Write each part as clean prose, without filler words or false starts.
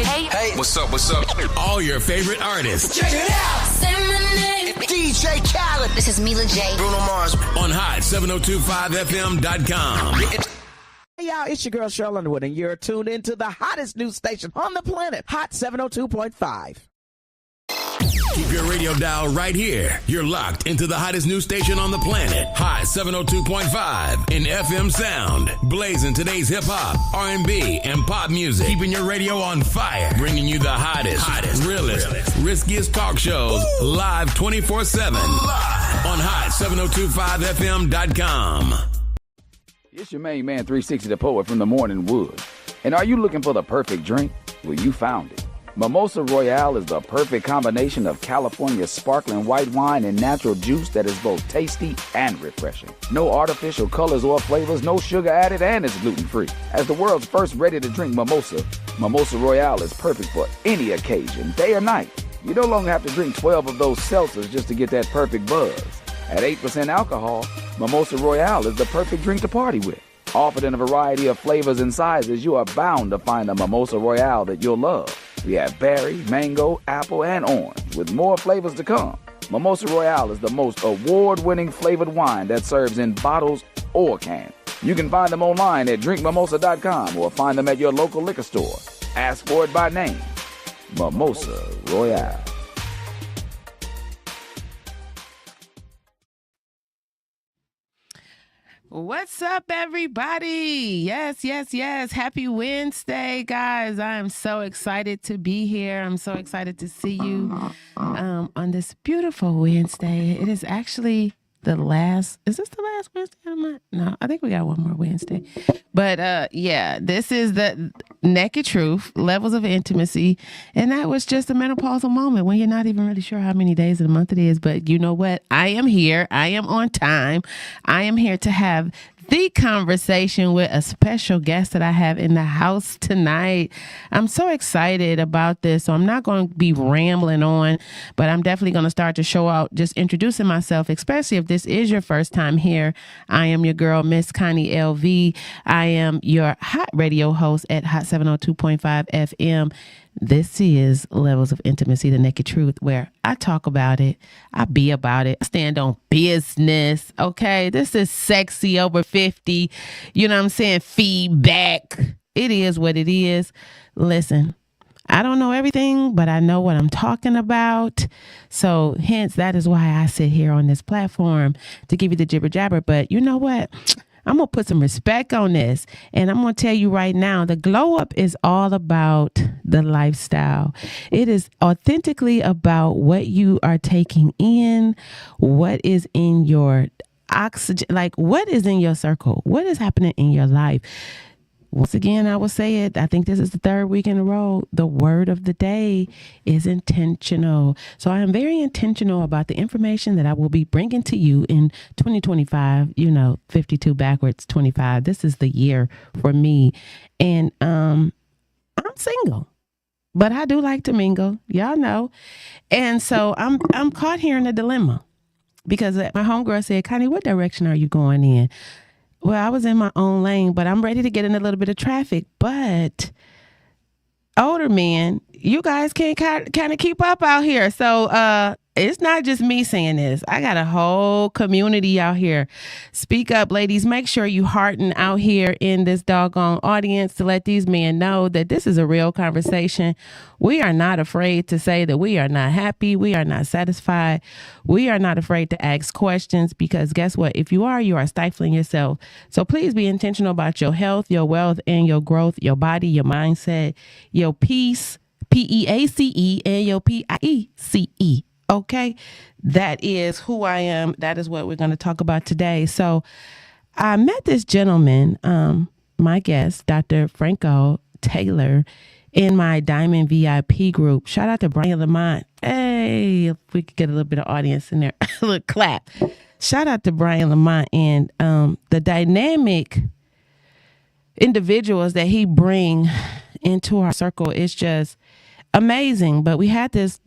Hey, what's up? All your favorite artists. Check it out. Say my name. DJ Khaled. This is Mila J. Bruno Mars. On hot7025fm.com. Hey y'all, it's your girl Cheryl Underwood, and you're tuned into the hottest news station on the planet, Hot 702.5. Keep your radio dial right here. You're locked into the hottest news station on the planet, Hot 702.5 in FM sound. Blazing today's hip-hop, R&B, and pop music. Keeping your radio on fire. Bringing you the hottest, realest, riskiest talk shows live 24/7 on hot7025fm.com. It's your main man, 360 the Poet from the Morning Wood. And are you looking for the perfect drink? Well, you found it. Mimosa Royale is the perfect combination of California sparkling white wine and natural juice that is both tasty and refreshing. No artificial colors or flavors, no sugar added, and it's gluten-free. As the world's first ready-to-drink mimosa, Mimosa Royale is perfect for any occasion, day or night. You no longer have to drink 12 of those seltzers just to get that perfect buzz. At 8% alcohol, Mimosa Royale is the perfect drink to party with. Offered in a variety of flavors and sizes, you are bound to find a Mimosa Royale that you'll love. We have berry, mango, apple, and orange, with more flavors to come. Mimosa Royale is the most award-winning flavored wine that serves in bottles or cans. You can find them online at drinkmimosa.com or find them at your local liquor store. Ask for it by name. Mimosa Royale. What's up, everybody? Yes. Happy Wednesday, guys. I am so excited to be here. I'm so excited to see you on this beautiful Wednesday. It is actually the last, is this the last Wednesday of the month? No, I think we got one more Wednesday. But yeah, this is the Naked Truth, Levels of Intimacy. And that was just a menopausal moment when you're not even really sure how many days of the month it is. But you know what? I am here. I am on time. I am here to have the conversation with a special guest that I have in the house tonight. I'm so excited about this. So I'm not going to be rambling on, but I'm definitely going to start to show out, just introducing myself, especially if this is your first time here. I am your girl, Miss Connie LV. I am your hot radio host at Hot 702.5 FM. This is Levels of Intimacy, the Naked Truth, where I talk about it, I be about it, I stand on business, okay? This is sexy over 50, you know what I'm saying, feedback. It is what it is. Listen, I don't know everything, but I know what I'm talking about. So hence, that is why I sit here on this platform to give you the jibber jabber. But you know what? I'm going to put some respect on this. And I'm going to tell you right now, the glow up is all about the lifestyle. It is authentically about what you are taking in, what is in your oxygen, like what is in your circle, what is happening in your life. Once again, I will say it. I think this is the third week in a row. The word of the day is intentional. So I am very intentional about the information that I will be bringing to you in 2025, 52 backwards, 25. This is the year for me. And I'm single, but I do like to mingle. Y'all know. And so I'm caught here in a dilemma because my homegirl said, Connie, what direction are you going in? Well, I was in my own lane, but I'm ready to get in a little bit of traffic. But older men, you guys can't kind of keep up out here. So it's not just me saying this. I got a whole community out here. Speak up, ladies. Make sure you hearten out here in this doggone audience to let these men know that this is a real conversation. We are not afraid to say that we are not happy. We are not satisfied. We are not afraid to ask questions because guess what? If you are stifling yourself. So please be intentional about your health, your wealth, and your growth, your body, your mindset, your peace, PEACE, and your PIECE. Okay, that is who I am. That is what we're going to talk about today. So I met this gentleman, my guest, Dr. Franco Taylor, in my Diamond VIP group. Shout out to Brian Lamont. Hey, if we could get a little bit of audience in there. A little clap. Shout out to Brian Lamont and the dynamic individuals that he bring into our circle is just amazing. But we had this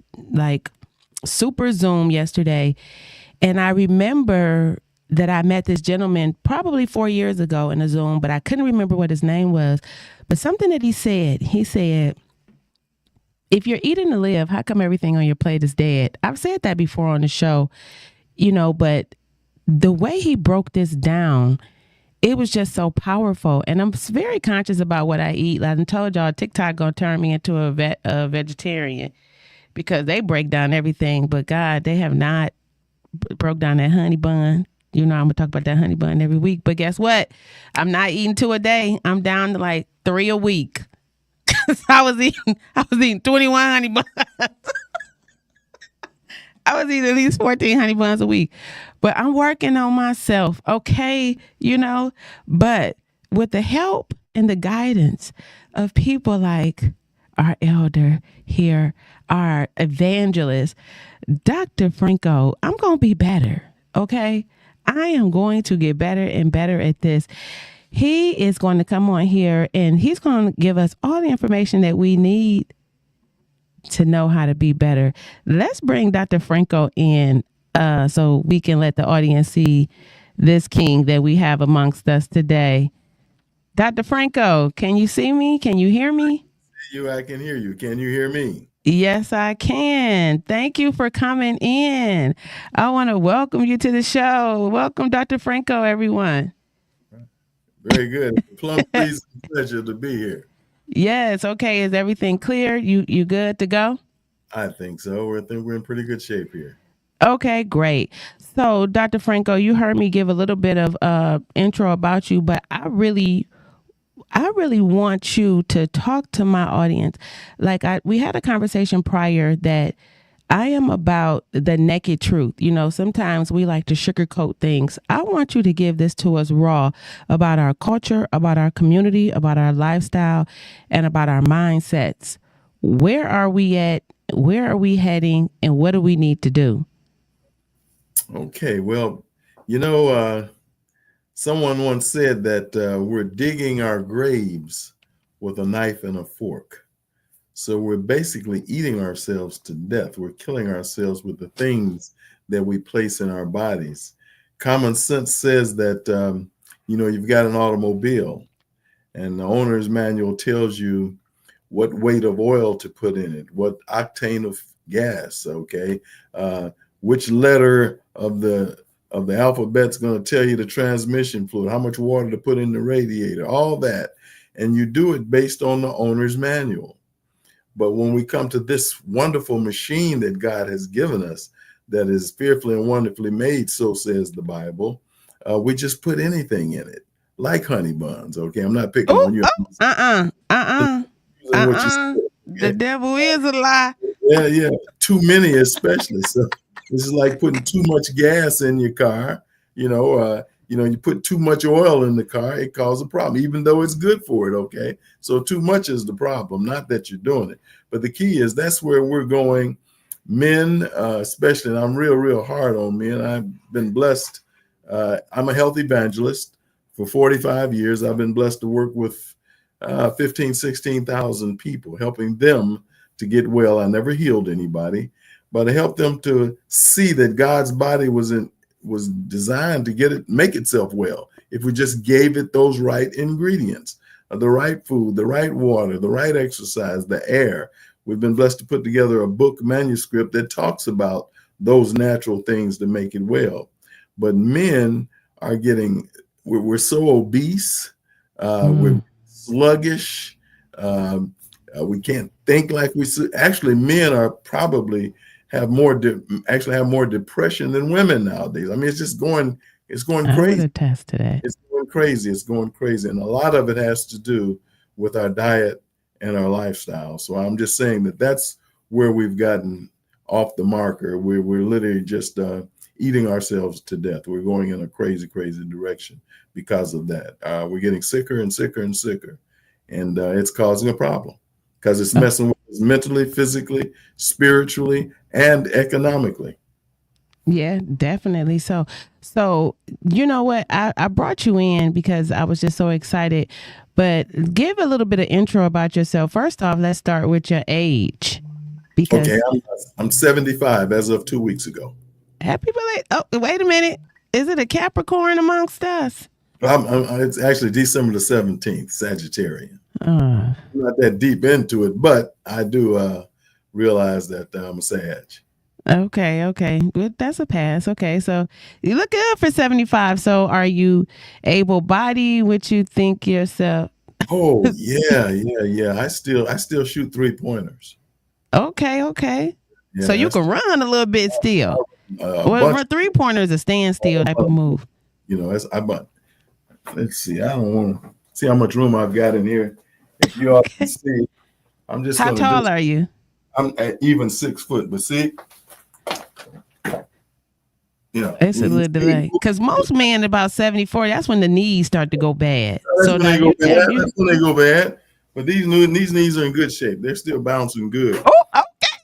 super Zoom yesterday. And I remember that I met this gentleman probably 4 years ago in a Zoom, but I couldn't remember what his name was. But something that he said, if you're eating to live, how come everything on your plate is dead? I've said that before on the show, but the way he broke this down, it was just so powerful. And I'm very conscious about what I eat. Like I told y'all, TikTok gonna turn me into a vegetarian because they break down everything. But God, they have not broke down that honey bun. I'm gonna talk about that honey bun every week. But guess what? I'm not eating 2 a day. I'm down to like 3 a week. I was eating 21 honey buns. I was eating at least 14 honey buns a week. But I'm working on myself, okay? But with the help and the guidance of people like our elder here, our evangelist, Dr. Franco, I'm going to be better, okay? I am going to get better and better at this. He is going to come on here and he's going to give us all the information that we need to know how to be better. Let's bring Dr. Franco in so we can let the audience see this king that we have amongst us today. Dr. Franco, can you see me? Can you hear me? I can hear you. Can you hear me? Yes, I can. Thank you for coming in. I want to welcome you to the show. Welcome, Dr. Franco, everyone. Very good. Plum please, pleasure to be here. Yes. Okay. Is everything clear? You good to go? I think so. I think we're in pretty good shape here. Okay, great. So, Dr. Franco, you heard me give a little bit of intro about you, but I really want you to talk to my audience. We had a conversation prior that I am about the naked truth. Sometimes we like to sugarcoat things. I want you to give this to us raw about our culture, about our community, about our lifestyle, and about our mindsets. Where are we at? Where are we heading? And what do we need to do? Okay. Well, someone once said that we're digging our graves with a knife and a fork. So we're basically eating ourselves to death. We're killing ourselves with the things that we place in our bodies. Common sense says that, you've got an automobile and the owner's manual tells you what weight of oil to put in it, what octane of gas, okay? Which letter of the alphabet's going to tell you the transmission fluid, how much water to put in the radiator, all that. And you do it based on the owner's manual. But when we come to this wonderful machine that God has given us, that is fearfully and wonderfully made, so says the Bible, we just put anything in it, like honey buns. Okay, I'm not picking on you. The devil is a lie. Yeah, too many especially. So this is like putting too much gas in your car. You put too much oil in the car, it causes a problem, even though it's good for it, okay? So too much is the problem, not that you're doing it. But the key is that's where we're going. Men, especially, and I'm real hard on men. I've been blessed. I'm a health evangelist for 45 years. I've been blessed to work with 16,000 people, helping them to get well. I never healed anybody, but I helped them to see that God's body was designed to make itself well if we just gave it those right ingredients, the right food, the right water, the right exercise, the air. We've been blessed to put together a book manuscript that talks about those natural things to make it well. But men are we're so obese, we're sluggish, we can't think like we should. Actually, men are probably have more depression than women nowadays. I mean, it's going crazy. I would attest to that. It's going crazy. And a lot of it has to do with our diet and our lifestyle. So I'm just saying that's where we've gotten off the marker. We're literally just eating ourselves to death. We're going in a crazy direction because of that. We're getting sicker and sicker and sicker. And it's causing a problem because it's messing with us mentally, physically, spiritually, and economically. Yeah, definitely. So you know what? I brought you in because I was just so excited. But give a little bit of intro about yourself. First off, let's start with your age. Because okay, I'm 75 as of 2 weeks ago. Happy birthday. Oh, wait a minute. Is it a Capricorn amongst us? It's actually December the 17th, Sagittarian. I'm not that deep into it, but I do realize that I'm a Sag. Okay. Good. That's a pass. Okay. So you look good for 75. So are you able bodied? Would you think yourself? Oh yeah. I still shoot 3-pointers. Okay. So Yeah, you can run a little bit still. a Well, bunch. run 3-pointers a standstill type of move. You know, but let's see. I don't want to see how much room I've got in here. If you all can see, I'm just How going to do. tall are you? I'm at even 6 foot, but see, It's a little delay because most men about 74. That's when the knees start to go bad. That's So when now they go you bad. you. That's when they go bad. But these knees are in good shape. They're still bouncing good. Oh, okay.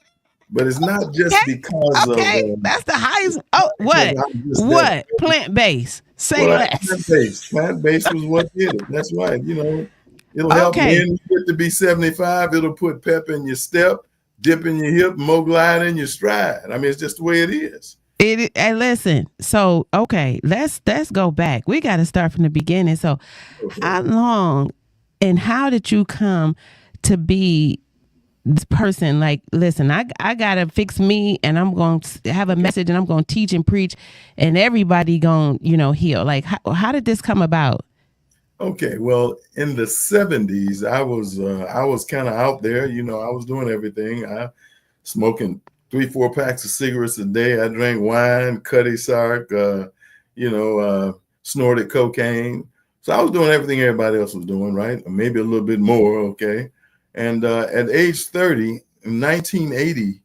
But it's not just because of. That's the highest. Oh, what? That. Plant based. Say Well, less. Plant-based was what did it. That's right. It'll help when you get to be 75. It'll put pep in your step, dip in your hip, more glide in your stride. I mean, it's just the way it is. And listen, so okay, let's go back. We got to start from the beginning. So, how long and how did you come to be this person? Like, listen, I gotta fix me, and I'm going to have a message, and I'm going to teach and preach, and everybody going heal. Like, how did this come about? Okay, well, in the 70s, I was kind of out there. I was doing everything. I smoking 3-4 packs of cigarettes a day. I drank wine, Cutty Sark, snorted cocaine. So I was doing everything everybody else was doing, right? Or maybe a little bit more, okay? And at age 30, in 1980,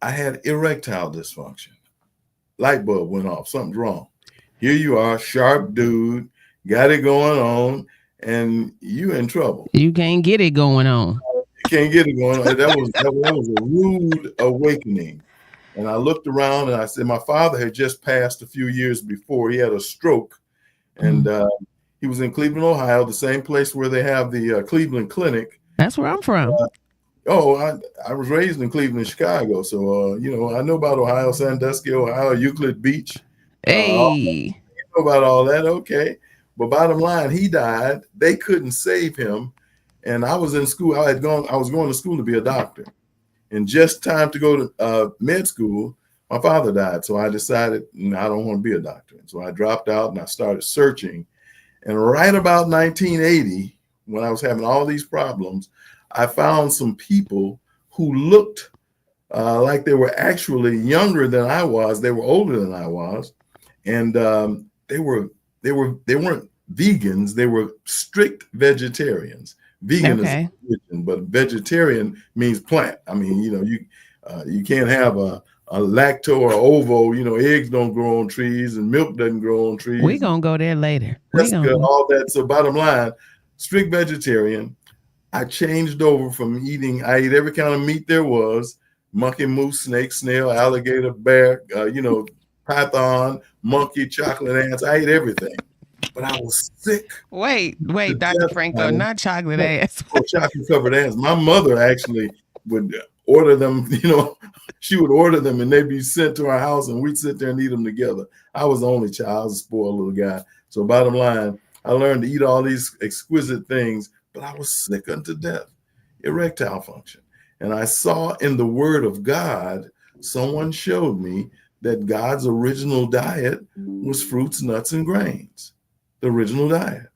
I had erectile dysfunction. Light bulb went off. Something's wrong. Here you are, sharp dude, got it going on, and you in trouble. You can't get it going on. You can't get it going on. That was a rude awakening. And I looked around and I said, my father had just passed a few years before. He had a stroke, and he was in Cleveland, Ohio, the same place where they have the Cleveland Clinic. That's where I'm from. I was raised in Cleveland, Chicago. So, I know about Ohio, Sandusky, Ohio, Euclid Beach. Hey. You know about all that. Okay. But bottom line, he died. They couldn't save him. And I was in school. I was going to school to be a doctor. And just time to go to med school, my father died. So I decided I don't want to be a doctor. And so I dropped out and I started searching. And right about 1980, when I was having all these problems, I found some people who looked like they were actually younger than I was. They were older than I was, and they weren't vegans. They were strict vegetarians. Vegan is a religion, but vegetarian means plant. I mean, you can't have a lacto or ovo. Eggs don't grow on trees and milk doesn't grow on trees. We're gonna go there later. All that. So bottom line, strict vegetarian. I changed over from I ate every kind of meat there was: monkey, moose, snake, snail, alligator, bear, python, monkey, chocolate ants. I ate everything, but I was sick. Wait, Dr. Franco, not chocolate ass. Chocolate covered ants. My mother actually would order them, she would order them and they'd be sent to our house and we'd sit there and eat them together. I was the only child. I was a spoiled little guy. So bottom line, I learned to eat all these exquisite things, but I was sick unto death, erectile function. And I saw in the word of God, someone showed me that God's original diet was fruits, nuts, and grains, the original diet.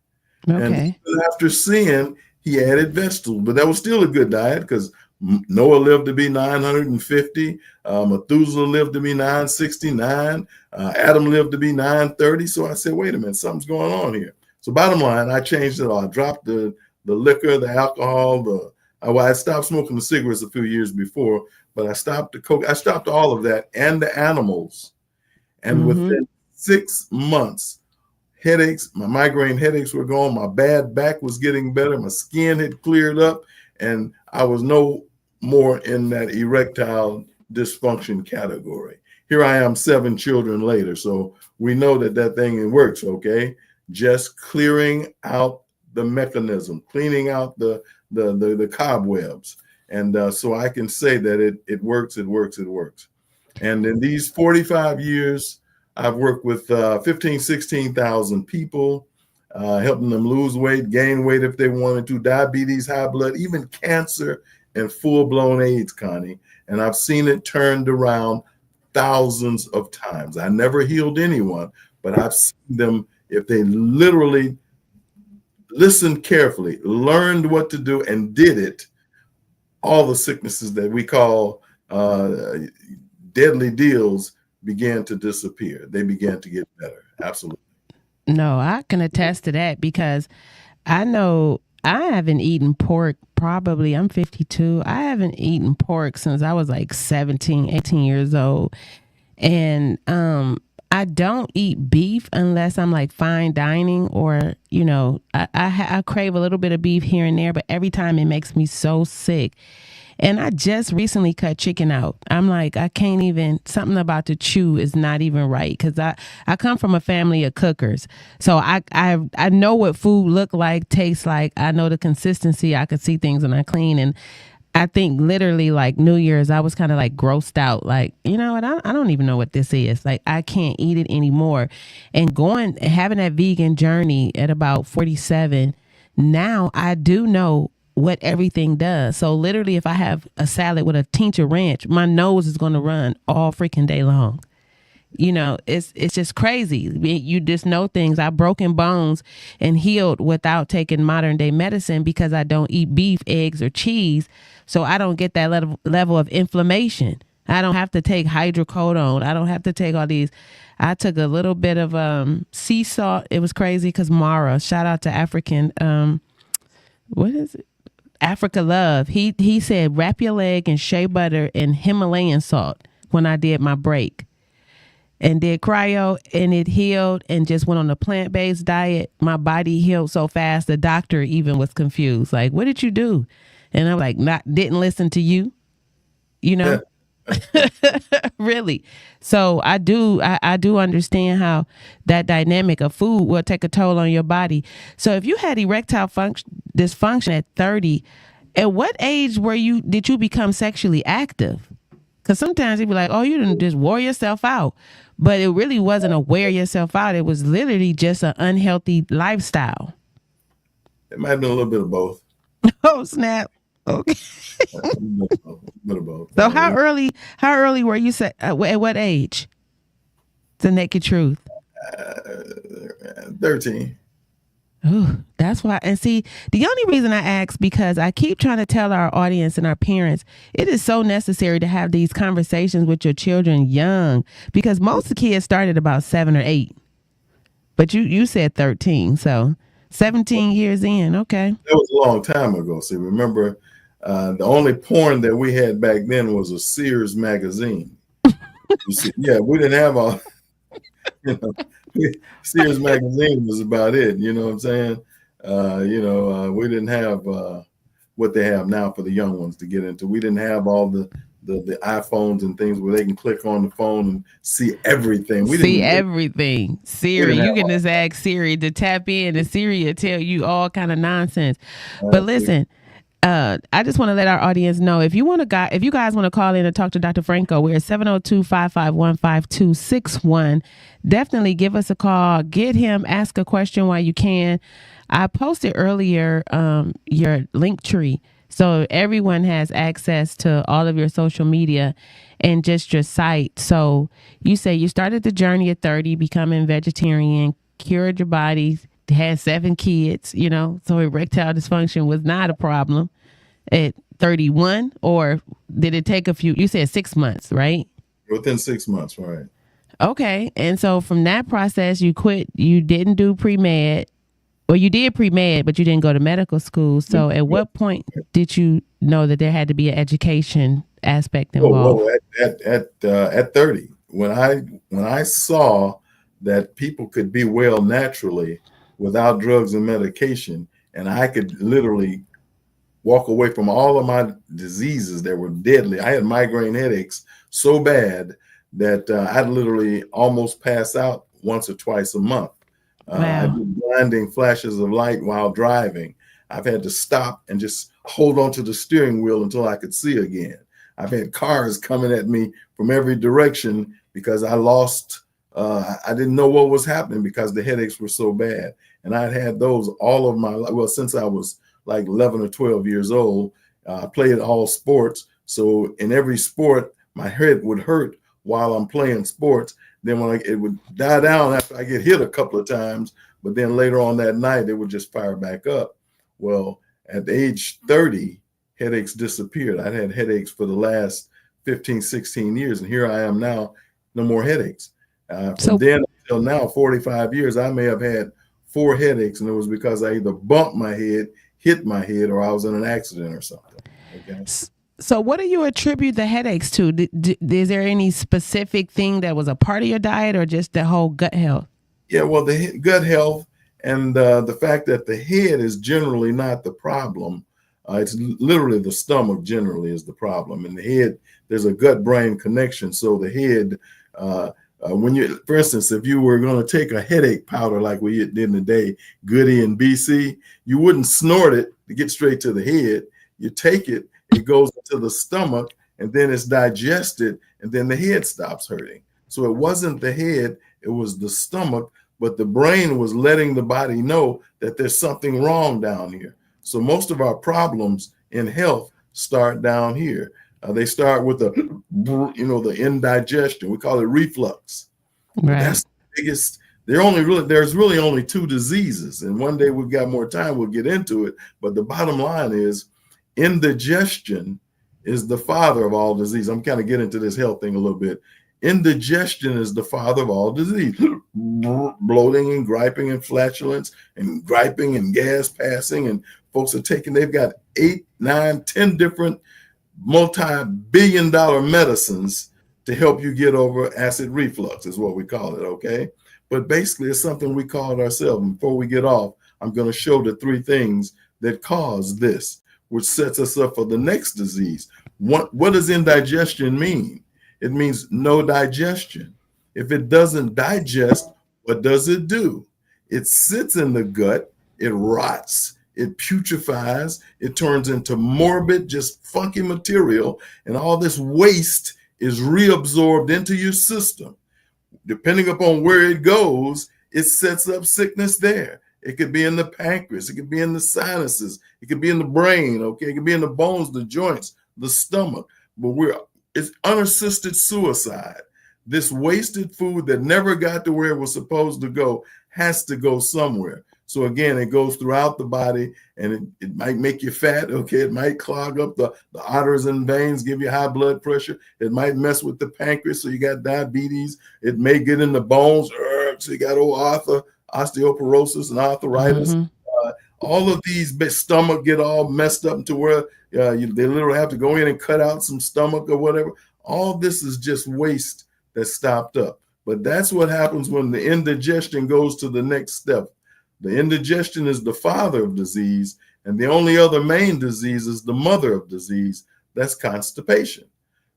Okay. And after sin, he added vegetables, but that was still a good diet because Noah lived to be 950, Methuselah lived to be 969, Adam lived to be 930. So I said, wait a minute, something's going on here. So bottom line, I changed it all. I dropped the liquor, the alcohol, I stopped smoking the cigarettes a few years before, but I stopped the coke. I stopped all of that and the animals. And within 6 months, my migraine headaches were gone. My bad back was getting better. My skin had cleared up, and I was no more in that erectile dysfunction category. Here I am 7 children later. So we know that thing works, okay? Just clearing out the mechanism, cleaning out the cobwebs. And so I can say that it works. And in these 45 years, I've worked with 15, 16,000 people, helping them lose weight, gain weight if they wanted to, diabetes, high blood, even cancer in full-blown AIDS, Connie, and I've seen it turned around thousands of times. I never healed anyone, but I've seen them, if they literally listened carefully, learned what to do, and did it, all the sicknesses that we call deadly deals began to disappear. They began to get better. Absolutely. No, I can attest to that because I know I haven't eaten pork probably, I'm 52. I haven't eaten pork since I was like 17, 18 years old. And I don't eat beef unless I'm like fine dining or, you know, I crave a little bit of beef here and there, but every time it makes me so sick. And I just recently cut chicken out. I'm like, I can't even, something about the chew is not even right. Cause I come from a family of cookers. So I know what food look like, tastes like. I know the consistency. I can see things when I clean. And I think literally like New Year's, I was kind of like grossed out. Like, you know what? I don't even know what this is. Like, I can't eat it anymore. And having that vegan journey at about 47, now I do know what everything does. So literally, if I have a salad with a tincture ranch, my nose is going to run all freaking day long. You know, it's just crazy. You just know things. I've broken bones and healed without taking modern day medicine because I don't eat beef, eggs, or cheese. So I don't get that level of inflammation. I don't have to take hydrocodone. I don't have to take all these. I took a little bit of sea salt. It was crazy because Mara, shout out to African, what is it? Africa Love. He said, wrap your leg in shea butter and Himalayan salt when I did my break. And did cryo and it healed and just went on a plant-based diet. My body healed so fast, the doctor even was confused. Like, what did you do? And I'm like, didn't listen to you, you know? Really. So I do understand how that dynamic of food will take a toll on your body. So if you had erectile dysfunction at 30, at what age did you become sexually active? Because sometimes you'd be like, oh, you didn't just wore yourself out. But it really wasn't a wear yourself out. It was literally just an unhealthy lifestyle. It might have been a little bit of both. Oh, snap. Okay. A little bit of both. So how early were you at what age? The naked truth. 13. Ooh, that's why. And see, the only reason I ask, because I keep trying to tell our audience and our parents, it is so necessary to have these conversations with your children young, because most of the kids started about 7 or 8. But you said 13, so 17 years in. Okay. That was a long time ago. See, remember, the only porn that we had back then was a Sears magazine. You see, yeah, we didn't have all, you know, Sears magazine was about it. You know what I'm saying? We didn't have what they have now for the young ones to get into. We didn't have all the iPhones and things where they can click on the phone and see everything. Everything. Siri, you can just ask Siri to tap in, and Siri will tell you all kind of nonsense. But listen, I just want to let our audience know, if you guys want to call in and talk to Dr. Franco, we're at 702-551-5261. Definitely give us a call. Get him. Ask a question while you can. I posted earlier your link tree, so everyone has access to all of your social media and just your site. So you say you started the journey at 30, becoming vegetarian, cured your body, had 7 kids, you know, so erectile dysfunction was not a problem at 31, or did it take a few? You said 6 months, right? Within 6 months, right. Okay. And so from that process, you quit, you didn't do pre-med, or you did pre-med, but you didn't go to medical school. So at what point did you know that there had to be an education aspect involved? At 30, when I saw that people could be well naturally without drugs and medication, and I could literally walk away from all of my diseases that were deadly. I had migraine headaches so bad that I'd literally almost pass out once or twice a month. Wow. I'd be blinding flashes of light while driving. I've had to stop and just hold on to the steering wheel until I could see again. I've had cars coming at me from every direction because I didn't know what was happening because the headaches were so bad. And I'd had those all of my life. Well, since I was like 11 or 12 years old, I played all sports. So in every sport, my head would hurt while I'm playing sports. Then it would die down after I get hit a couple of times, but then later on that night, it would just fire back up. Well, at age 30, headaches disappeared. I'd had headaches for the last 15, 16 years, and here I am now, no more headaches. From then until now, 45 years, I may have had 4 headaches, and it was because I either bumped my head, hit my head, or I was in an accident or something. Okay. So what do you attribute the headaches to? Is there any specific thing that was a part of your diet or just the whole gut health? Yeah, well, the gut health and the fact that the head is generally not the problem. It's literally the stomach generally is the problem. And the head, there's a gut-brain connection. So the head, when you, for instance, if you were going to take a headache powder like we did today, Goody and BC, you wouldn't snort it to get straight to the head. You take it, it goes into the stomach, and then it's digested, and then the head stops hurting. So it wasn't the head, it was the stomach, but the brain was letting the body know that there's something wrong down here. So most of our problems in health start down here. They start with the indigestion. We call it reflux. Right. That's the biggest. There's really only 2 diseases, and one day we've got more time, we'll get into it. But the bottom line is, indigestion is the father of all disease. I'm kind of getting into this health thing a little bit. Indigestion is the father of all disease. Bloating and griping and flatulence and griping and gas passing, and folks are they've got 8, 9, 10 different multi-billion-dollar medicines to help you get over acid reflux is what we call it, okay? But basically it's something we call it ourselves. And before we get off, I'm going to show the 3 things that cause this, which sets us up for the next disease. What does indigestion mean? It means no digestion. If it doesn't digest, what does it do? It sits in the gut, it rots, it putrefies, it turns into morbid, just funky material, and all this waste is reabsorbed into your system. Depending upon where it goes, it sets up sickness there. It could be in the pancreas, it could be in the sinuses, it could be in the brain, okay? It could be in the bones, the joints, the stomach. But it's unassisted suicide. This wasted food that never got to where it was supposed to go has to go somewhere. So again, it goes throughout the body, and it might make you fat, okay? It might clog up the arteries and veins, give you high blood pressure. It might mess with the pancreas, so you got diabetes. It may get in the bones, so you got osteoporosis and arthritis. Mm-hmm. All of these stomach get all messed up to where they literally have to go in and cut out some stomach or whatever. All this is just waste that's stopped up. But that's what happens when the indigestion goes to the next step. The indigestion is the father of disease, and the only other main disease is the mother of disease. That's constipation.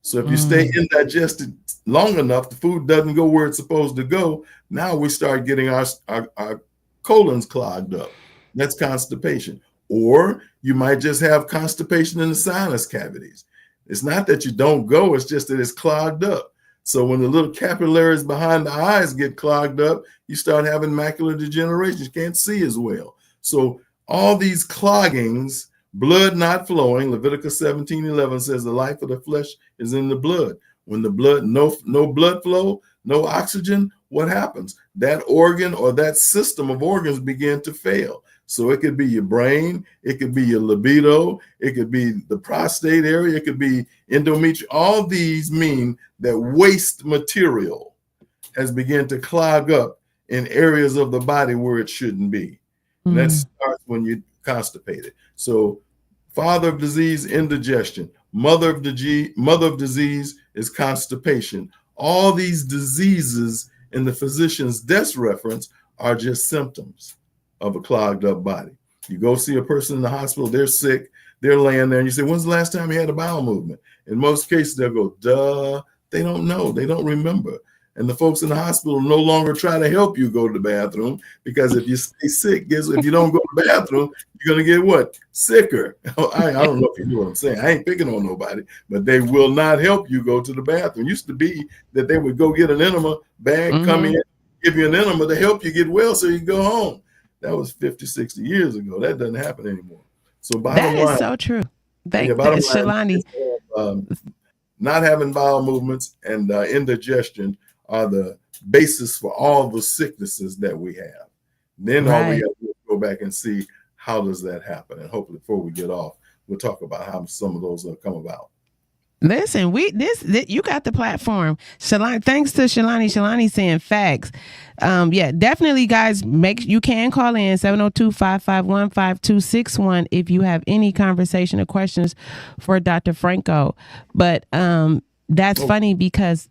So if you stay indigested long enough, the food doesn't go where it's supposed to go. Now we start getting our colons clogged up. That's constipation. Or you might just have constipation in the sinus cavities. It's not that you don't go, it's just that it's clogged up. So when the little capillaries behind the eyes get clogged up, you start having macular degeneration. You can't see as well. So all these cloggings, blood not flowing, Leviticus 17:11 says the life of the flesh is in the blood. When the blood, no blood flow, no oxygen, what happens? That organ or that system of organs begin to fail. So it could be your brain, it could be your libido, it could be the prostate area, it could be endometrium. All these mean that waste material has begun to clog up in areas of the body where it shouldn't be. And that starts when you're constipated. So father of disease, indigestion. Mother of disease is constipation. All these diseases in the physician's desk reference are just symptoms of a clogged up body. You go see a person in the hospital, they're sick, they're laying there, and you say, when's the last time you had a bowel movement? In most cases, they'll go, duh. They don't know, they don't remember. And the folks in the hospital no longer try to help you go to the bathroom, because if you stay sick, if you don't go to the bathroom, you're going to get what? Sicker. I don't know if you know what I'm saying. I ain't picking on nobody, but they will not help you go to the bathroom. It used to be that they would go get an enema bag, come in, give you an enema to help you get well so you go home. That was 50, 60 years ago. That doesn't happen anymore. So bottom line, that is so true. Thank bottom line Shalani. is, not having bowel movements and indigestion are the basis for all the sicknesses that we have. Then all we Right. got to do is go back and see how does that happen. And hopefully before we get off, we'll talk about how some of those come about. Listen, you got the platform. Shalani, thanks to Shalani saying facts. Yeah, definitely guys, you can call in 702-551-5261 if you have any conversation or questions for Dr. Franco. But that's funny because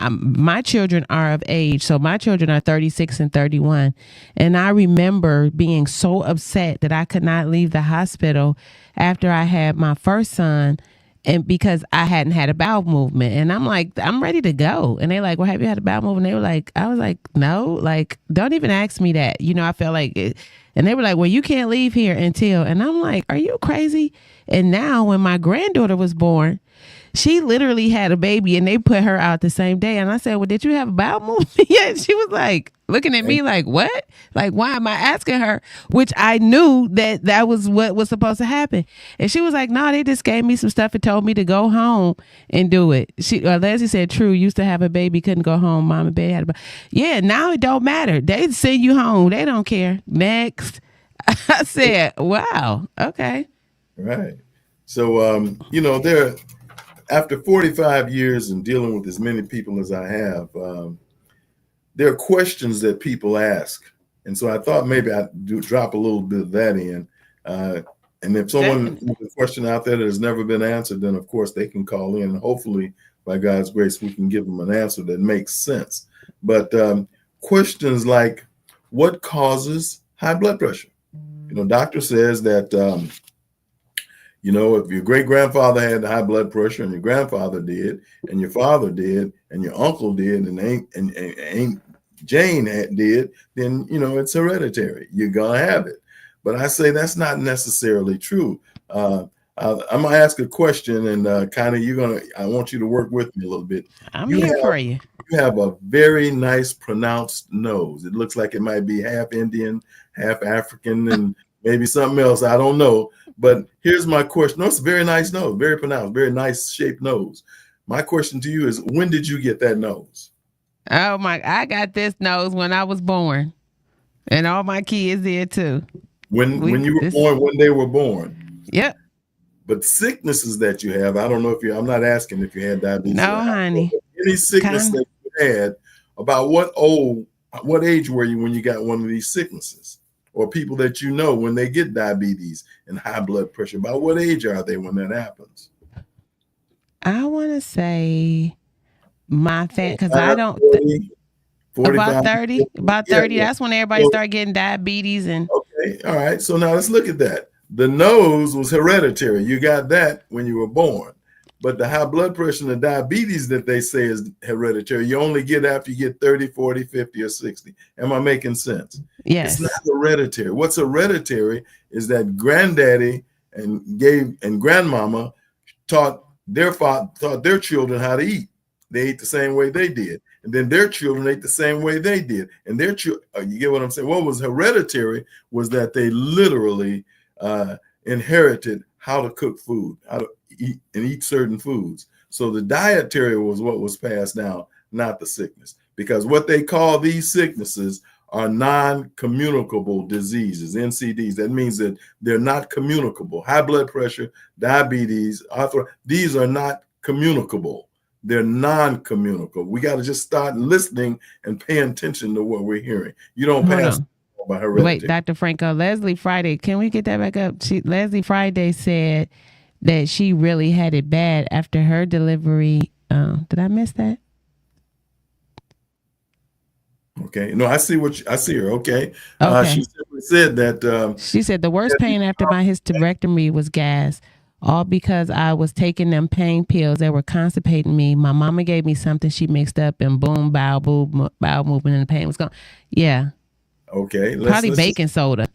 my children are of age. So my children are 36 and 31. And I remember being so upset that I could not leave the hospital after I had my first son, and because I hadn't had a bowel movement. And I'm like, I'm ready to go. And they like, well, have you had a bowel movement? They were like, I was like, no, like, don't even ask me that. You know, I felt like it. And they were like, well, you can't leave here until. And I'm like, are you crazy? And now when my granddaughter was born, she literally had a baby and they put her out the same day. And I said, well, did you have a bowel movement yet? She was like, looking at me like, what? Like, why am I asking her? Which I knew that was what was supposed to happen. And she was like, no, they just gave me some stuff and told me to go home and do it. Leslie said, true, used to have a baby, couldn't go home. Mom and baby had a baby. Yeah, now it don't matter. They send you home. They don't care. Next. I said, wow, okay. Right. So, after 45 years and dealing with as many people as I have, there are questions that people ask. And so I thought maybe I'd drop a little bit of that in. And if someone has a question out there that has never been answered, then of course they can call in. And hopefully, by God's grace, we can give them an answer that makes sense. But questions like, what causes high blood pressure? Doctor says that if your great-grandfather had high blood pressure and your grandfather did, and your father did, and your uncle did, and Aunt Jane did, then, it's hereditary. You're going to have it. But I say that's not necessarily true. I'm going to ask a question, and Connie, I want you to work with me a little bit. I'm here for you. You have a very nice pronounced nose. It looks like it might be half Indian, half African, and maybe something else. I don't know. But here's my question. No, it's a very nice nose, very pronounced, very nice shaped nose. My question to you is, when did you get that nose? Oh I got this nose when I was born. And all my kids did too. When you were born, when they were born. Yep. But sicknesses that you have, I don't know I'm not asking if you had diabetes. No, honey. Any sickness that you had, about what age were you when you got one of these sicknesses? Or people that when they get diabetes and high blood pressure, about what age are they when that happens? I want to say my because I don't 40, about 30. About 30. Yeah. That's when everybody started getting diabetes Okay, all right. So now let's look at that. The nose was hereditary. You got that when you were born. But the high blood pressure and the diabetes that they say is hereditary, you only get after you get 30, 40, 50, or 60. Am I making sense? Yes. It's not hereditary. What's hereditary is that granddaddy and grandmama taught their children how to eat. They ate the same way they did. And then their children ate the same way they did. And their children, you get what I'm saying? What was hereditary was that they literally inherited how to cook food, how to eat certain foods. So the dietary was what was passed down, not the sickness. Because what they call these sicknesses are non-communicable diseases, NCDs. That means that they're not communicable. High blood pressure, diabetes, these are not communicable. They're non-communicable. We got to just start listening and paying attention to what we're hearing. You don't pass by heredity. Wait, Dr. Franco, Leslie Friday, can we get that back up? Leslie Friday said that she really had it bad after her delivery. Did I miss that? Okay. No, I see I see her. Okay. Okay. She simply said that. She said the worst pain after my hysterectomy was gas, all because I was taking them pain pills that were constipating me. My mama gave me something she mixed up, and boom, bowel movement, and the pain was gone. Yeah. Okay. Probably baking soda.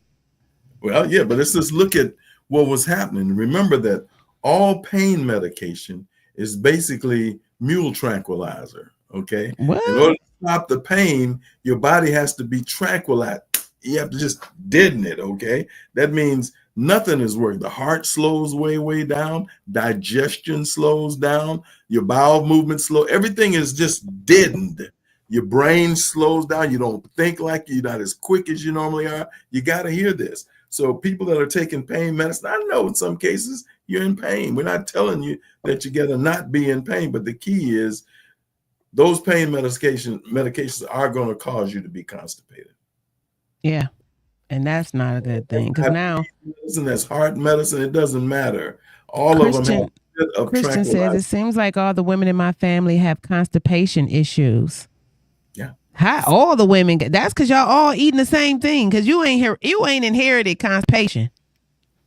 Well, yeah, but let's just look at what was happening. Remember that all pain medication is basically mule tranquilizer. Okay. What? In order to stop the pain, your body has to be tranquilized. You have to just deaden it. Okay. That means Nothing is working. The heart slows way down. Digestion slows down. Your bowel movement slow. Everything is just deadened. Your brain slows down. You don't think like you're not as quick as you normally are. You got to hear this. So people that are taking pain medicine, I know in some cases you're in pain. We're not telling you that you got to not be in pain, but the key is those pain medications are going to cause you to be constipated. Yeah. And that's not a good thing, because now medicine, that's heart medicine, it doesn't matter. All of them have a bit of Christian says it seems like all the women in my family have constipation issues. Yeah. How all the women? That's because y'all all eating the same thing. Because you ain't inherited constipation.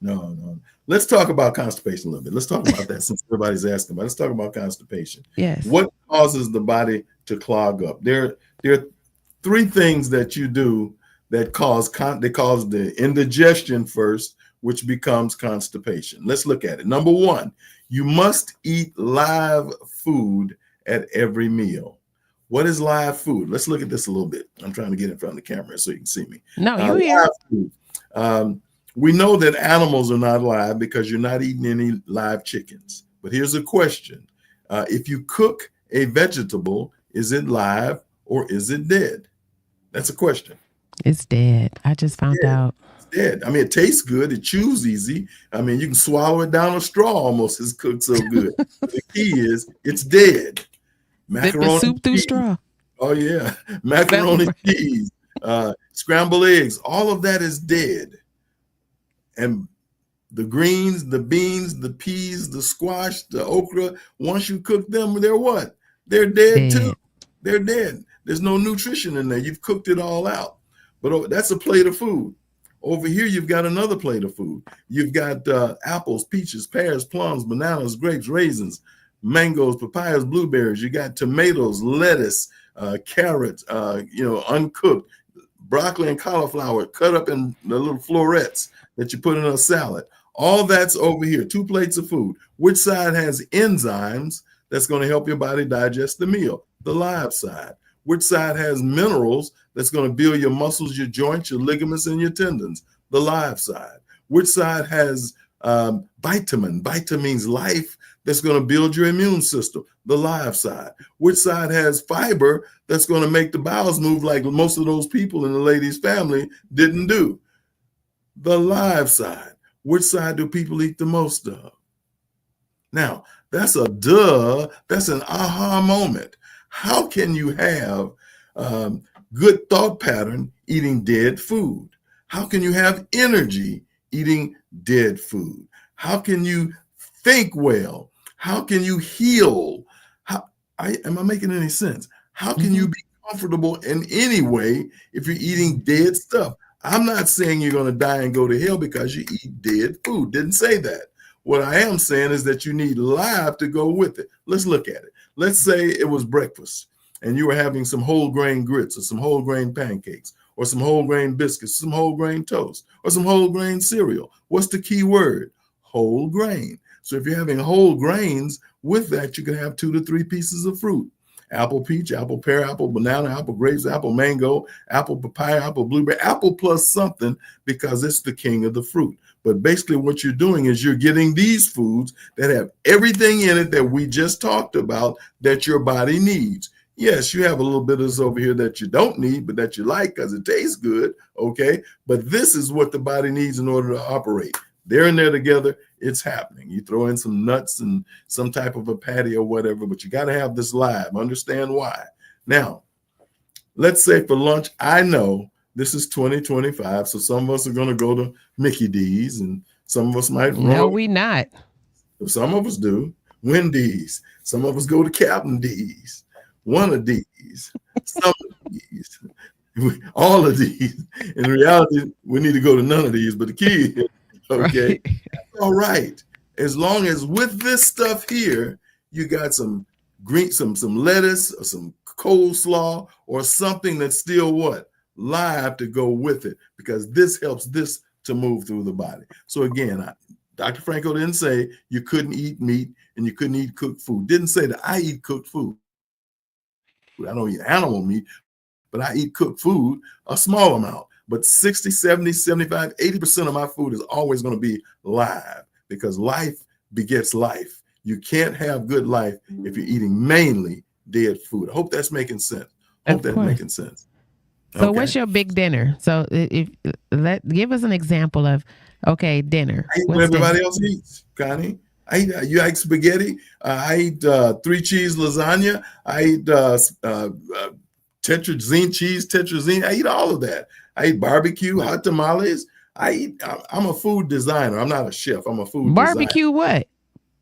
No. Let's talk about constipation a little bit. Let's talk about that since everybody's asking about it. Let's talk about constipation. Yes. What causes the body to clog up? There are three things that you do that cause the indigestion first, which becomes constipation. Let's look at it. Number one, you must eat live food at every meal. What is live food? Let's look at this a little bit. I'm trying to get in front of the camera so you can see me. No, you here. We know that animals are not live because you're not eating any live chickens. But here's a question. If you cook a vegetable, is it live or is it dead? That's a question. It's dead. I just found out. It's dead. I mean, it tastes good. It chews easy. I mean, you can swallow it down a straw almost. It's cooked so good. The key is it's dead. Macaroni soup through straw. Oh, yeah. Macaroni cheese, scrambled eggs. All of that is dead. And the greens, the beans, the peas, the squash, the okra, once you cook them, they're what? They're dead too. They're dead. There's no nutrition in there. You've cooked it all out. But that's a plate of food. Over here, you've got another plate of food. You've got apples, peaches, pears, plums, bananas, grapes, raisins, mangoes, papayas, blueberries. You got tomatoes, lettuce, carrots, uncooked, broccoli and cauliflower cut up in the little florets that you put in a salad. All that's over here, 2 plates of food. Which side has enzymes that's going to help your body digest the meal? The live side. Which side has minerals that's going to build your muscles, your joints, your ligaments, and your tendons? The live side. Which side has vitamins, life, that's going to build your immune system? The live side. Which side has fiber that's going to make the bowels move like most of those people in the lady's family didn't do? The live side. Which side do people eat the most of? Now, that's a duh. That's an aha moment. How can you have good thought pattern eating dead food? How can you have energy eating dead food? How can you think well? How can you heal? Am I making any sense? How can you be comfortable in any way if you're eating dead stuff? I'm not saying you're going to die and go to hell because you eat dead food. Didn't say that. What I am saying is that you need live to go with it. Let's look at it. Let's say it was breakfast and you were having some whole grain grits or some whole grain pancakes or some whole grain biscuits, some whole grain toast or some whole grain cereal. What's the key word? Whole grain. So if you're having whole grains, with that, you can have 2 to 3 pieces of fruit. Apple, peach, apple, pear, apple, banana, apple, grapes, apple, mango, apple, papaya, apple, blueberry, apple plus something, because it's the king of the fruit. But basically what you're doing is you're getting these foods that have everything in it that we just talked about that your body needs. Yes, you have a little bit of this over here that you don't need, but that you like because it tastes good, okay? But this is what the body needs in order to operate. They're in there together. It's happening. You throw in some nuts and some type of a patty or whatever, but you got to have this live. Understand why. Now, let's say for lunch, I know this is 2025, so some of us are going to go to Mickey D's, and some of us might. No, we not. Some of us do. Wendy's. Some of us go to Captain D's. One of these. Some of these. All of these. In reality, we need to go to none of these, but the key is, okay, right. All right. As long as with this stuff here, you got some green, some lettuce or some coleslaw or something that's still what? Live to go with it, because this helps this to move through the body. So again, Dr. Franco didn't say you couldn't eat meat and you couldn't eat cooked food. Didn't say that I eat cooked food. I don't eat animal meat, but I eat cooked food a small amount. but 60, 70, 75, 80% of my food is always going to be live, because life begets life. You can't have good life if you're eating mainly dead food. I hope that's making sense. Of course. So what's your big dinner? So give us an example of, okay, dinner. I eat what everybody else eats, Connie. You like spaghetti? I eat 3-cheese lasagna. I eat tetrazzini cheese, tetrazzini. I eat all of that. I eat barbecue, hot tamales. I'm a food designer. I'm not a chef. I'm a food barbecue designer. What?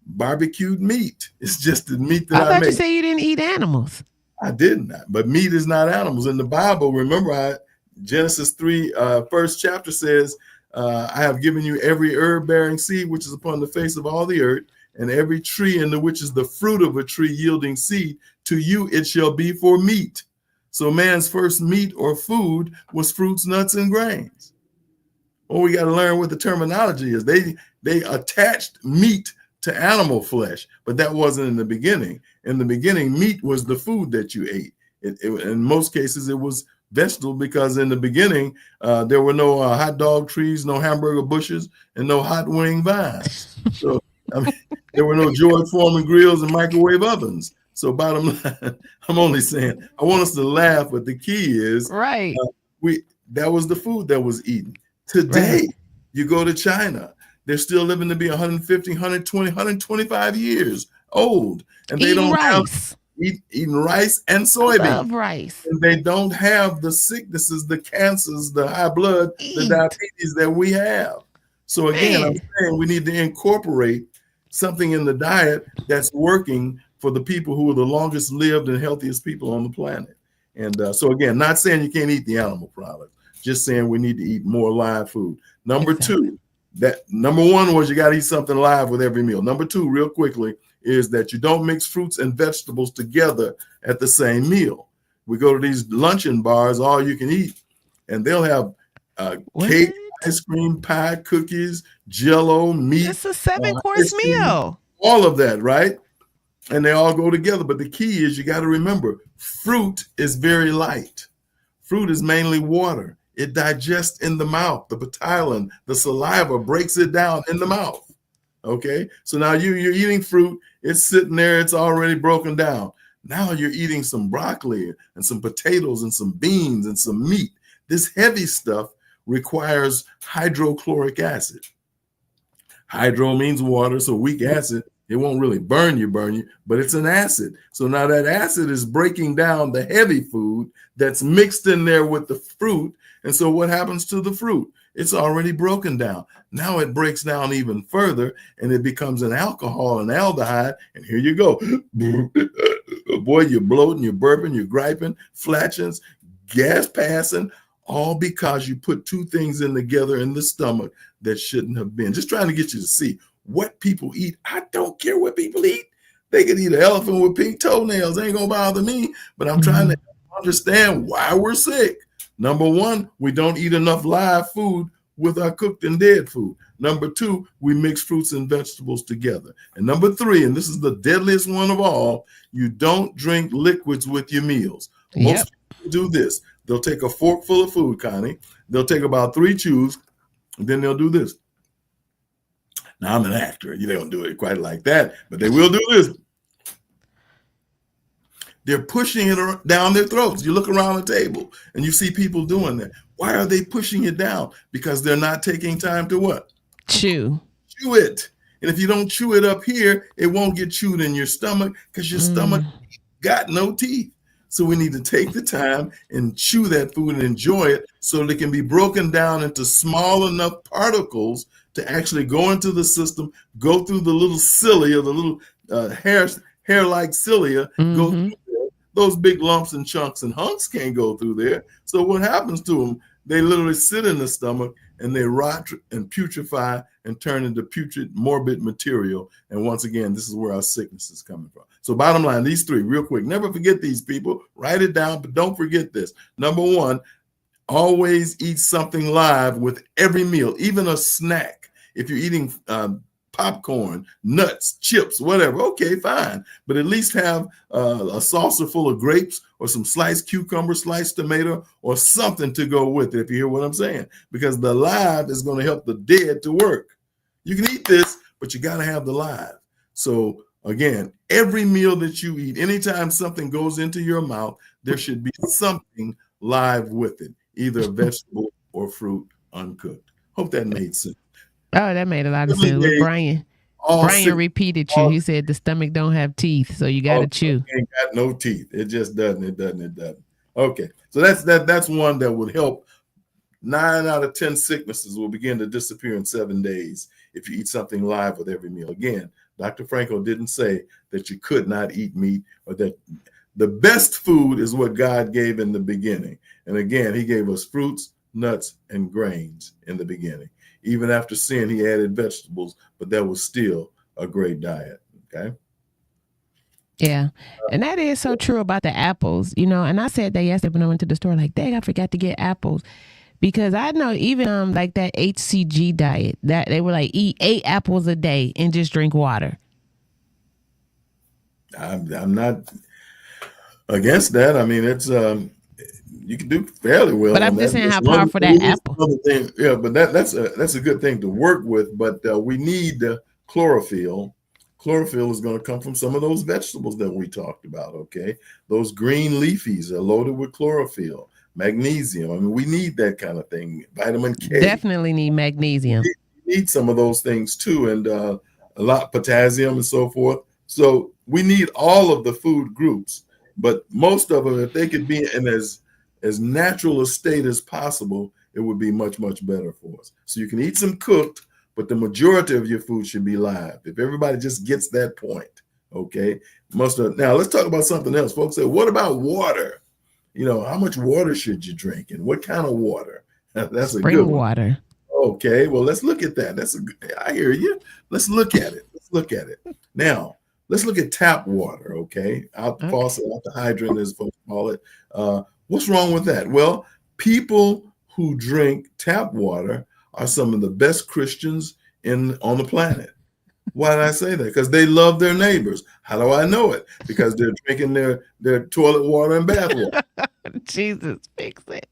Barbecued meat. It's just the meat that I thought make. You said you didn't eat animals. I didn't, but meat is not animals. In the Bible, remember, Genesis 3, first chapter says, I have given you every herb-bearing seed which is upon the face of all the earth, and every tree in the which is the fruit of a tree yielding seed. To you it shall be for meat. So man's first meat or food was fruits, nuts, and grains. Well, we got to learn what the terminology is. They attached meat to animal flesh, but that wasn't in the beginning. In the beginning, meat was the food that you ate. In most cases, it was vegetable, because in the beginning, there were no hot dog trees, no hamburger bushes, and no hot wing vines. So there were no George Foreman grills and microwave ovens. So bottom line, I'm only saying, I want us to laugh, but the key is, right. That was the food that was eaten. Today, you go to China, they're still living to be 150, 120, 125 years old. And they don't have eating rice and soybeans. I love rice. And they don't have the sicknesses, the cancers, the high blood, the diabetes that we have. So again, I'm saying we need to incorporate something in the diet that's working for the people who are the longest lived and healthiest people on the planet. And so again, not saying you can't eat the animal products, just saying we need to eat more live food. Number two, number one was you got to eat something live with every meal. Number two, real quickly, is that you don't mix fruits and vegetables together at the same meal. We go to these luncheon bars, all you can eat, and they'll have cake, ice cream, pie, cookies, Jell-O, meat. It's a 7-course meal. All of that, right? And they all go together. But the key is you got to remember, fruit is very light. Fruit is mainly water. It digests in the mouth. The ptyalin, the saliva breaks it down in the mouth. Okay, so now you're eating fruit. It's sitting there. It's already broken down. Now you're eating some broccoli and some potatoes and some beans and some meat. This heavy stuff requires hydrochloric acid. Hydro means water, so weak acid, it won't really burn you, but it's an acid. So now that acid is breaking down the heavy food that's mixed in there with the fruit. And so what happens to the fruit? It's already broken down. Now it breaks down even further, and it becomes an alcohol, an aldehyde. And here you go. Boy, you're bloating, you're burping, you're griping, flatulence, gas passing, all because you put two things in together in the stomach that shouldn't have been. Just trying to get you to see what people eat. I don't care what people eat. They could eat an elephant with pink toenails. Ain't gonna bother me. But I'm trying to understand why we're sick. Number one, we don't eat enough live food with our cooked and dead food. Number two, we mix fruits and vegetables together. And number three, and this is the deadliest one of all, you don't drink liquids with your meals. Most people do this. They'll take a fork full of food, Connie. They'll take about 3 chews, and then they'll do this. Now, I'm an actor. You don't do it quite like that, but they will do this. They're pushing it down their throats. You look around the table and you see people doing that. Why are they pushing it down? Because they're not taking time to what? Chew. Chew it. And if you don't chew it up here, it won't get chewed in your stomach because your stomach got no teeth. So we need to take the time and chew that food and enjoy it so that it can be broken down into small enough particles to actually go into the system, go through the little cilia, the little hair-like cilia, go through there. Those big lumps and chunks and hunks can't go through there. So what happens to them? They literally sit in the stomach and they rot and putrefy and turn into putrid, morbid material. And once again, this is where our sickness is coming from. So bottom line, these three, real quick, never forget these people. Write it down, but don't forget this. Number one, always eat something live with every meal, even a snack. If you're eating popcorn, nuts, chips, whatever. Okay, fine. But at least have a saucer full of grapes or some sliced cucumber, sliced tomato, or something to go with it, if you hear what I'm saying. Because the live is going to help the dead to work. You can eat this, but you got to have the live. So again, every meal that you eat, anytime something goes into your mouth, there should be something live with it, either a vegetable or fruit uncooked. Hope that made sense. Oh, that made a lot of sense. Look, Brian repeated you. He said the stomach don't have teeth, so you got to chew. Ain't got no teeth. It just doesn't. It doesn't. Okay, so that's one that would help. 9 out of 10 sicknesses will begin to disappear in 7 days if you eat something live with every meal. Again, Dr. Franco didn't say that you could not eat meat, or that the best food is what God gave in the beginning. And again, he gave us fruits, nuts, and grains in the beginning. Even after sin, he added vegetables, but that was still a great diet. Okay. Yeah. And that is so true about the apples, and I said that yesterday when I went to the store, like, dang, I forgot to get apples. Because I know even like that HCG diet, that they were like, eat 8 apples a day and just drink water. I'm not against that. I mean, it's you can do fairly well. But I'm just saying how powerful that apple. Yeah, but that's a good thing to work with. But we need chlorophyll. Chlorophyll is going to come from some of those vegetables that we talked about. Okay, those green leafies are loaded with chlorophyll. Magnesium. I mean, we need that kind of thing. Vitamin K. Definitely need magnesium. We need some of those things too, and a lot potassium and so forth. So we need all of the food groups, but most of them, if they could be in as natural a state as possible, it would be much, much better for us. So you can eat some cooked, but the majority of your food should be live. If everybody just gets that point, okay? Now let's talk about something else. Folks say, what about water? How much water should you drink, and what kind of water? That's a good one. Water. Okay, well, let's look at that. I hear you. Let's look at it. Now, let's look at tap water, okay? Out the faucet, out the hydrant, as folks call it. What's wrong with that? Well, people who drink tap water are some of the best Christians on the planet. Why did I say that? Because they love their neighbors. How do I know it? Because they're drinking their toilet water and bath water. Jesus, fix it.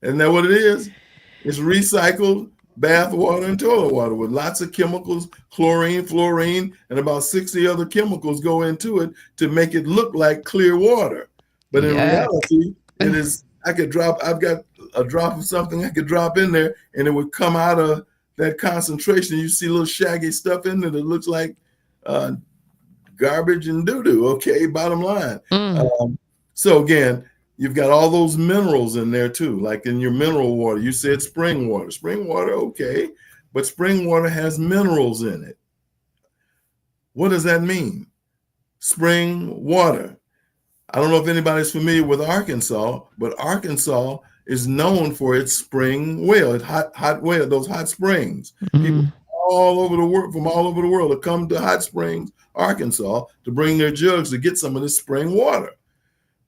Isn't that what it is? It's recycled bath water and toilet water with lots of chemicals, chlorine, fluorine, and about 60 other chemicals go into it to make it look like clear water. But in reality, it is. I've got a drop of something I could drop in there, and it would come out of that concentration. You see little shaggy stuff in there that looks like garbage and doo-doo, okay, bottom line. So again, you've got all those minerals in there too, like in your mineral water. You said spring water. Spring water, okay, but spring water has minerals in it. What does that mean? Spring water. I don't know if anybody's familiar with Arkansas, but Arkansas is known for its spring well, its hot well, those hot springs. People all over the world, from all over the world, have come to Hot Springs, Arkansas, to bring their jugs to get some of this spring water.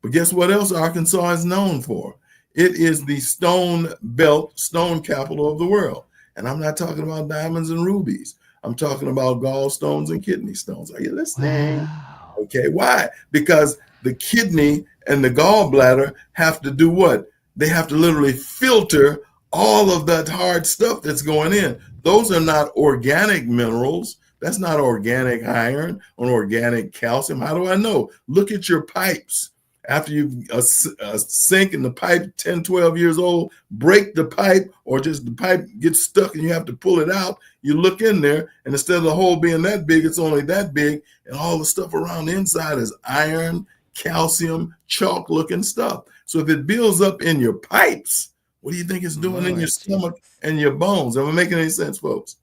But guess what else Arkansas is known for? It is the stone belt, stone capital of the world. And I'm not talking about diamonds and rubies. I'm talking about gallstones and kidney stones. Are you listening? Wow. Okay, why? Because the kidney and the gallbladder have to do what? They have to literally filter all of that hard stuff that's going in. Those are not organic minerals. That's not organic iron or organic calcium. How do I know? Look at your pipes. After you sink in the pipe 10, 12 years old, break the pipe, or just the pipe gets stuck and you have to pull it out. You look in there, and instead of the hole being that big, it's only that big. And all the stuff around the inside is iron, calcium, chalk-looking stuff. So if it builds up in your pipes, what do you think it's doing in your stomach and your bones? Am I making any sense, folks?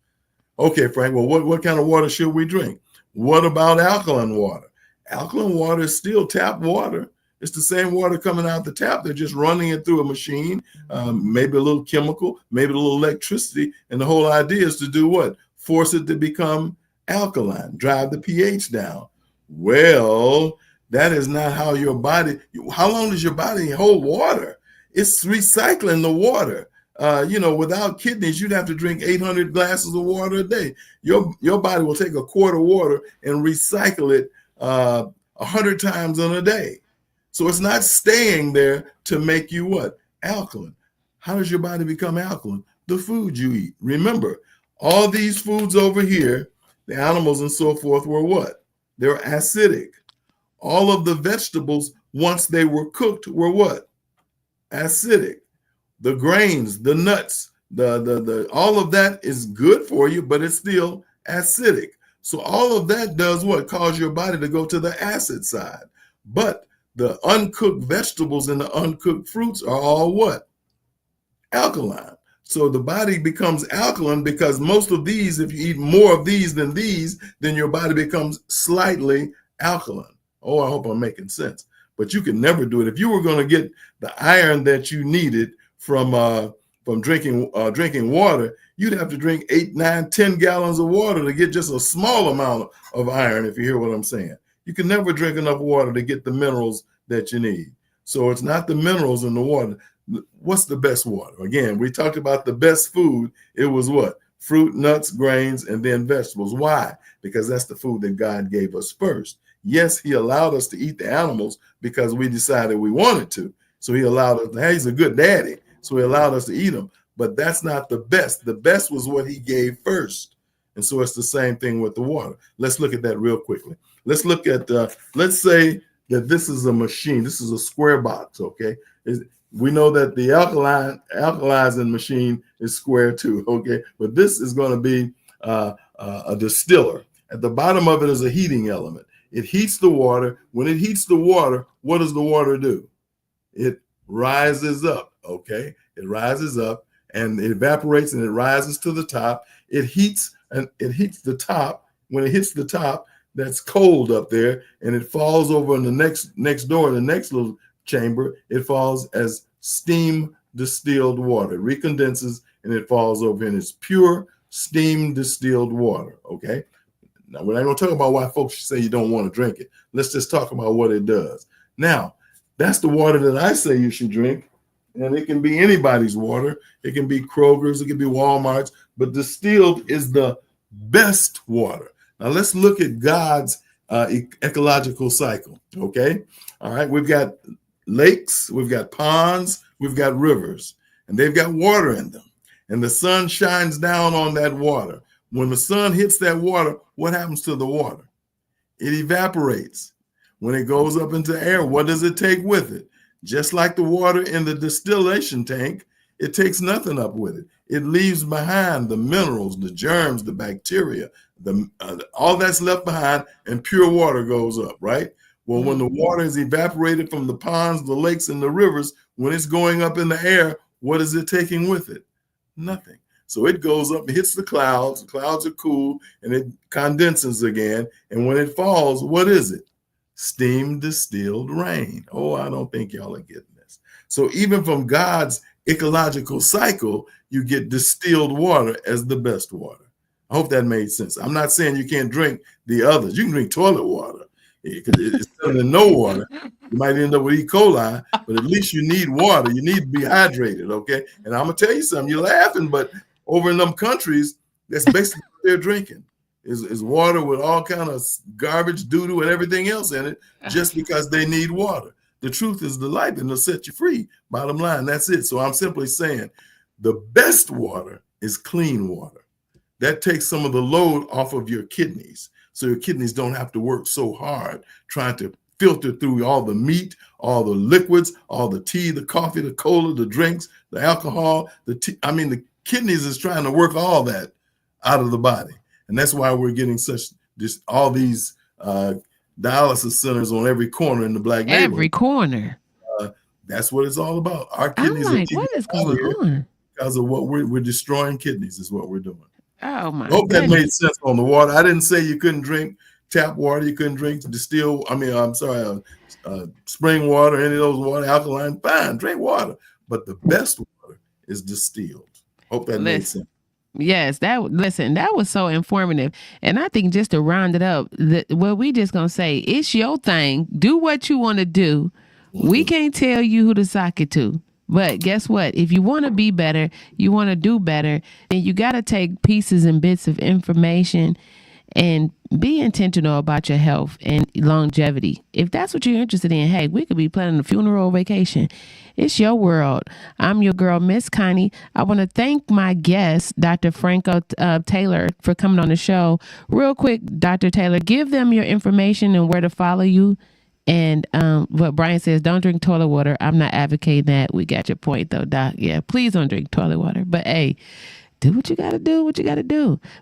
Okay, Frank, well, what kind of water should we drink? What about alkaline water? Alkaline water is still tap water. It's the same water coming out the tap. They're just running it through a machine, maybe a little chemical, maybe a little electricity. And the whole idea is to do what? Force it to become alkaline, drive the pH down. Well, that is not how your body, how long does your body hold water? It's recycling the water. without kidneys, you'd have to drink 800 glasses of water a day. Your body will take a quart of water and recycle it 100 times in a day. So it's not staying there to make you what? Alkaline. How does your body become alkaline? The food you eat. Remember, all these foods over here, the animals and so forth, were what? They're acidic. All of the vegetables, once they were cooked, were what? Acidic. The grains, the nuts, the all of that is good for you, but it's still acidic. So all of that does what? Cause your body to go to the acid side. But the uncooked vegetables and the uncooked fruits are all what? Alkaline. So the body becomes alkaline because most of these, if you eat more of these, then your body becomes slightly alkaline. Oh, I hope I'm making sense. But you can never do it. If you were going to get the iron that you needed from drinking water, you'd have to drink 8, 9, 10 gallons of water to get just a small amount of iron, if you hear what I'm saying. You can never drink enough water to get the minerals that you need. So it's not the minerals in the water. What's the best water? Again, we talked about the best food. It was what? Fruit, nuts, grains, and then vegetables. Why? Because that's the food that God gave us first. Yes, he allowed us to eat the animals because we decided we wanted to. So he allowed us, hey, he's a good daddy. So he allowed us to eat them. But that's not the best. The best was what he gave first. And so it's the same thing with the water. Let's look at that real quickly. Let's look at, let's say that this is a machine. This is a square box, okay? We know that the alkalizing machine is square too, okay? But this is going to be a distiller. At the bottom of it is a heating element. It heats the water. When it heats the water, what does the water do? It rises up, okay? It rises up and it evaporates and it rises to the top. It heats and it heats the top. When it hits the top, that's cold up there, and it falls over in the next door, in the next little chamber. It falls as steam distilled water. It recondenses and it falls over, and it's pure steam distilled water, okay? Now, we're not going to talk about why folks say you don't want to drink it. Let's just talk about what it does. Now, that's the water that I say you should drink, and it can be anybody's water. It can be Kroger's, it can be Walmart's, but distilled is the best water. Now, let's look at God's ecological cycle, okay? All right, we've got lakes, we've got ponds, we've got rivers, and they've got water in them, and the sun shines down on that water. When the sun hits that water, what happens to the water? It evaporates. When it goes up into air, what does it take with it? Just like the water in the distillation tank, it takes nothing up with it. It leaves behind the minerals, the germs, the bacteria, all that's left behind, and pure water goes up, right? Well, when the water is evaporated from the ponds, the lakes, and the rivers, when it's going up in the air, what is it taking with it? Nothing. So it goes up, it hits the clouds are cool, and it condenses again. And when it falls, what is it? Steam distilled rain. Oh, I don't think y'all are getting this. So even from God's ecological cycle, you get distilled water as the best water. I hope that made sense. I'm not saying you can't drink the others. You can drink toilet water. It's better than no water. You might end up with E. coli, but at least you need water. You need to be hydrated, okay? And I'm going to tell you something. You're laughing, but over in them countries, that's basically what they're drinking. Is water with all kind of garbage, doo-doo, and everything else in it, just because they need water. The truth is the light, and it'll set you free. Bottom line, that's it. So I'm simply saying the best water is clean water. That takes some of the load off of your kidneys, so your kidneys don't have to work so hard trying to filter through all the meat, all the liquids, all the tea, the coffee, the cola, the drinks, the alcohol, the kidneys is trying to work all that out of the body. And that's why we're getting all these dialysis centers on every corner in the black neighborhood. Every corner. That's what it's all about. Our kidneys I'm like, what is going on? Because of what we're destroying kidneys is what we're doing. Oh my! I hope that made sense on the water. I didn't say you couldn't drink tap water. You couldn't drink spring water, any of those water, alkaline. Fine, drink water. But the best water is distilled. Hope that made sense. Yes, that was so informative. And I think just to round it up, we just gonna say it's your thing. Do what you want to do. We can't tell you who to sock it to. But guess what? If you want to be better, you want to do better, then you got to take pieces and bits of information and be intentional about your health and longevity. If that's what you're interested in, hey, we could be planning a funeral vacation. It's your world. I'm your girl, Miss Connie. I want to thank my guest, Dr. Franco Taylor, for coming on the show. Real quick, Dr. Taylor, give them your information and where to follow you. And what Brian says, don't drink toilet water. I'm not advocating that. We got your point, though, Doc. Yeah, please don't drink toilet water. But, hey, do what you got to do,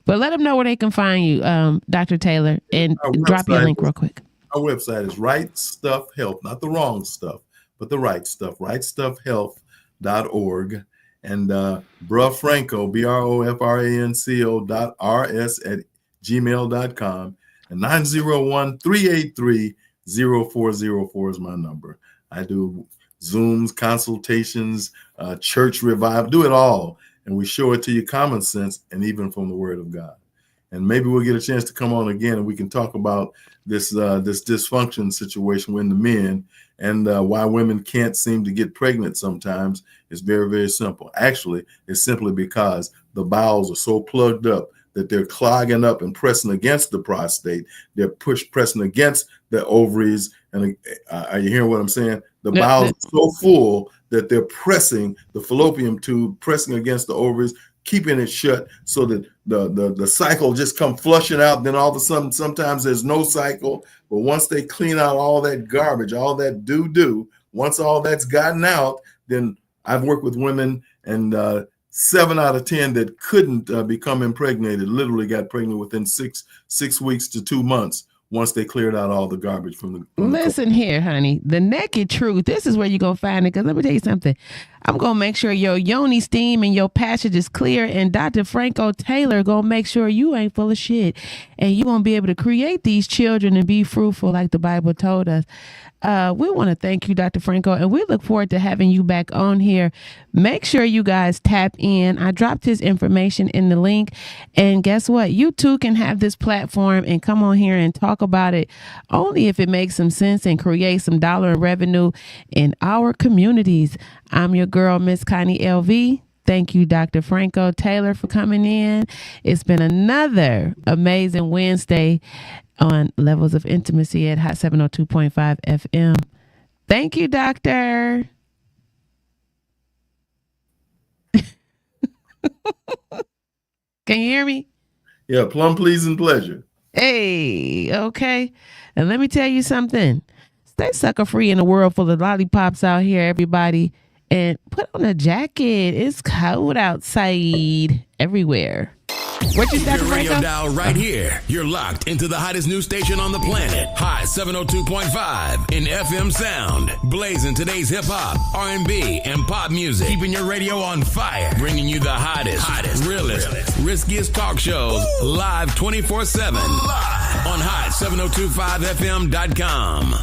But let them know where they can find you, Dr. Taylor, and drop your link real quick. Our website is Right Stuff Health, not the wrong stuff, but the right stuff, rightstuffhealth.org. And Bruh Franco, BROFRANCO.RS@gmail.com. And 901-383-0404 is my number. I do Zooms, consultations, church revival, do it all. And we show it to you common sense and even from the word of God. And maybe we'll get a chance to come on again and we can talk about this dysfunction situation with the men and why women can't seem to get pregnant sometimes. It's very, very simple. Actually, it's simply because the bowels are so plugged up that they're clogging up and pressing against the prostate. They're pressing against the ovaries. And are you hearing what I'm saying? The bowels are so full that they're pressing the fallopian tube, pressing against the ovaries, keeping it shut so that the cycle just come flushing out. Then all of a sudden, sometimes there's no cycle. But once they clean out all that garbage, all that doo-doo, once all that's gotten out, then I've worked with women and 7 out of 10 that couldn't become impregnated literally got pregnant within six weeks to 2 months. Once they cleared out all the garbage from the Listen here, honey. The naked truth. This is where you're going to find it. Because let me tell you something. I'm going to make sure your yoni steam and your passage is clear. And Dr. Franco Taylor going to make sure you ain't full of shit. And you're going to be able to create these children and be fruitful like the Bible told us. We want to thank you, Dr. Franco, and we look forward to having you back on here. Make sure you guys tap in. I dropped his information in the link. And guess what? You too can have this platform and come on here and talk about it only if it makes some sense and create some dollar and revenue in our communities. I'm your girl, Miss Connie LV. Thank you, Dr. Franco Taylor, for coming in. It's been another amazing Wednesday on Levels of Intimacy at Hot 702.5 FM. Thank you, Doctor. Can you hear me? Yeah, plum, please, and pleasure. Hey, okay. And let me tell you something. Stay sucker free in a world full of lollipops out here, everybody. And put on a jacket. It's cold outside everywhere. What you got, Your radio dial right here. You're locked into the hottest news station on the planet. High 702.5 in FM sound. Blazing today's hip hop, R&B, and pop music. Keeping your radio on fire. Bringing you the hottest, realest, riskiest talk shows live 24/7 on hot 702.5fm.com.